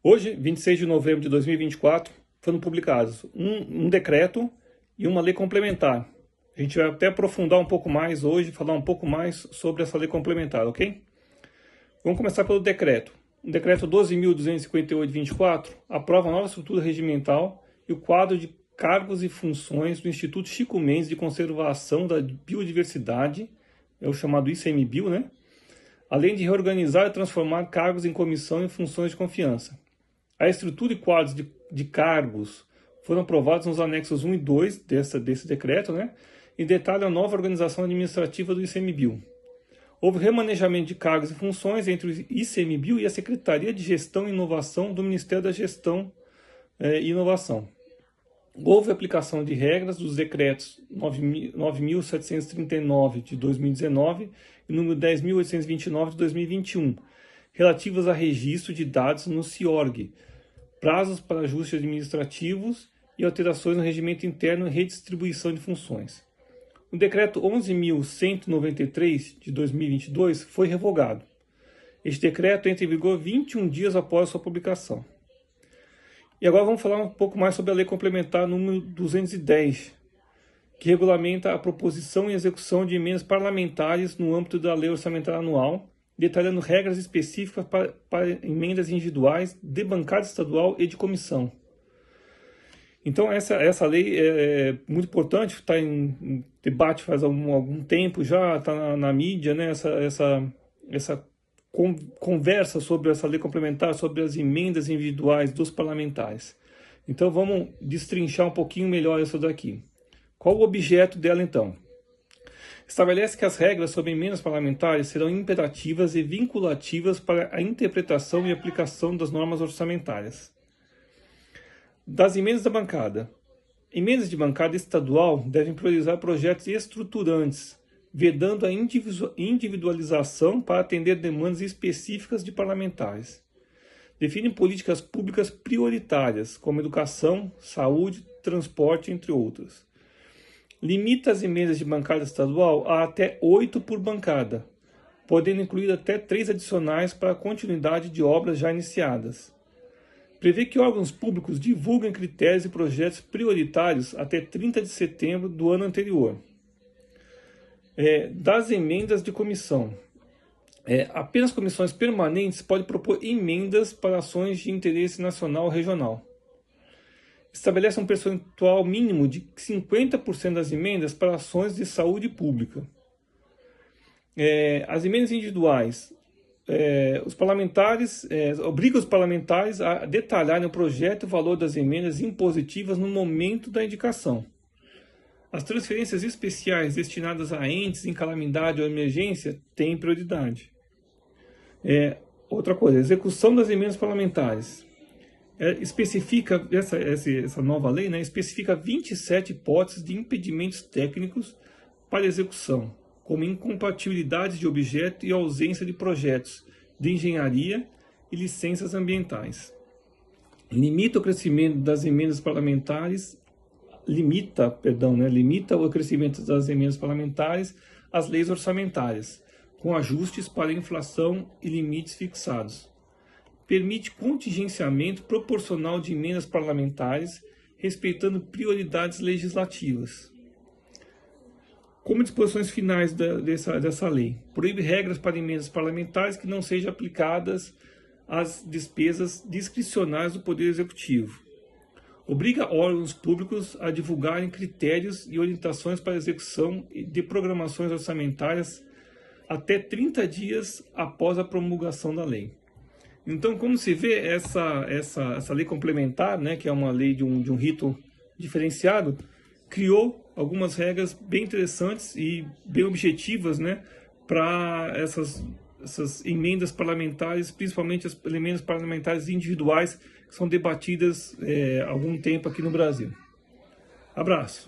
Hoje, 26 de novembro de 2024, foram publicados um decreto e uma lei complementar. A gente vai até aprofundar um pouco mais hoje, falar um pouco mais sobre essa lei complementar, ok? Vamos começar pelo decreto. O decreto 12.258/24 aprova a nova estrutura regimental e o quadro de cargos e funções do Instituto Chico Mendes de Conservação da Biodiversidade, é o chamado ICMBio, né? Além de reorganizar e transformar cargos em comissão e funções de confiança. A estrutura e quadros de cargos foram aprovados nos anexos 1 e 2 desse decreto, né? E detalham a nova organização administrativa do ICMBio. Houve remanejamento de cargos e funções entre o ICMBio e a Secretaria de Gestão e Inovação do Ministério da Gestão e Inovação. Houve aplicação de regras dos decretos 9.739 de 2019 e número 10.829 de 2021, relativas a registro de dados no CIORG, prazos para ajustes administrativos e alterações no regimento interno e redistribuição de funções. O decreto 11.193 de 2022 foi revogado. Este decreto entra em vigor 21 dias após sua publicação. E agora vamos falar um pouco mais sobre a Lei Complementar número 210, que regulamenta a proposição e execução de emendas parlamentares no âmbito da Lei Orçamentária Anual, detalhando regras específicas para emendas individuais de bancada estadual e de comissão. Então essa lei é muito importante, está em debate faz algum tempo já, está na mídia, né? Essa conversa sobre essa lei complementar, sobre as emendas individuais dos parlamentares. Então vamos destrinchar um pouquinho melhor isso daqui. Qual o objeto dela então? Estabelece que as regras sobre emendas parlamentares serão imperativas e vinculativas para a interpretação e aplicação das normas orçamentárias. Das emendas da bancada. Emendas de bancada estadual devem priorizar projetos estruturantes, vedando a individualização para atender demandas específicas de parlamentares. Definem políticas públicas prioritárias, como educação, saúde, transporte, entre outras. Limita as emendas de bancada estadual a até 8 por bancada, podendo incluir até 3 adicionais para a continuidade de obras já iniciadas. Prevê que órgãos públicos divulguem critérios e projetos prioritários até 30 de setembro do ano anterior. Das emendas de comissão. Apenas comissões permanentes podem propor emendas para ações de interesse nacional ou regional. Estabelece um percentual mínimo de 50% das emendas para ações de saúde pública. As emendas individuais. Os parlamentares obrigam os parlamentares a detalharem o projeto e o valor das emendas impositivas no momento da indicação. As transferências especiais destinadas a entes em calamidade ou emergência têm prioridade. Outra coisa, execução das emendas parlamentares. Especifica, essa nova lei, né, especifica 27 hipóteses de impedimentos técnicos para execução, como incompatibilidade de objeto e ausência de projetos de engenharia e licenças ambientais. Limita o crescimento das emendas parlamentares, limita o crescimento das emendas parlamentares às leis orçamentárias, com ajustes para a inflação e limites fixados. Permite contingenciamento proporcional de emendas parlamentares, respeitando prioridades legislativas. Como disposições finais dessa lei, proíbe regras para emendas parlamentares que não sejam aplicadas às despesas discricionais do Poder Executivo. Obriga órgãos públicos a divulgarem critérios e orientações para a execução de programações orçamentárias até 30 dias após a promulgação da lei. Então, como se vê, essa lei complementar, né, que é uma lei de um rito diferenciado, criou algumas regras bem interessantes e bem objetivas, né, para essas emendas parlamentares, principalmente as emendas parlamentares individuais, que são debatidas há algum tempo aqui no Brasil. Abraço!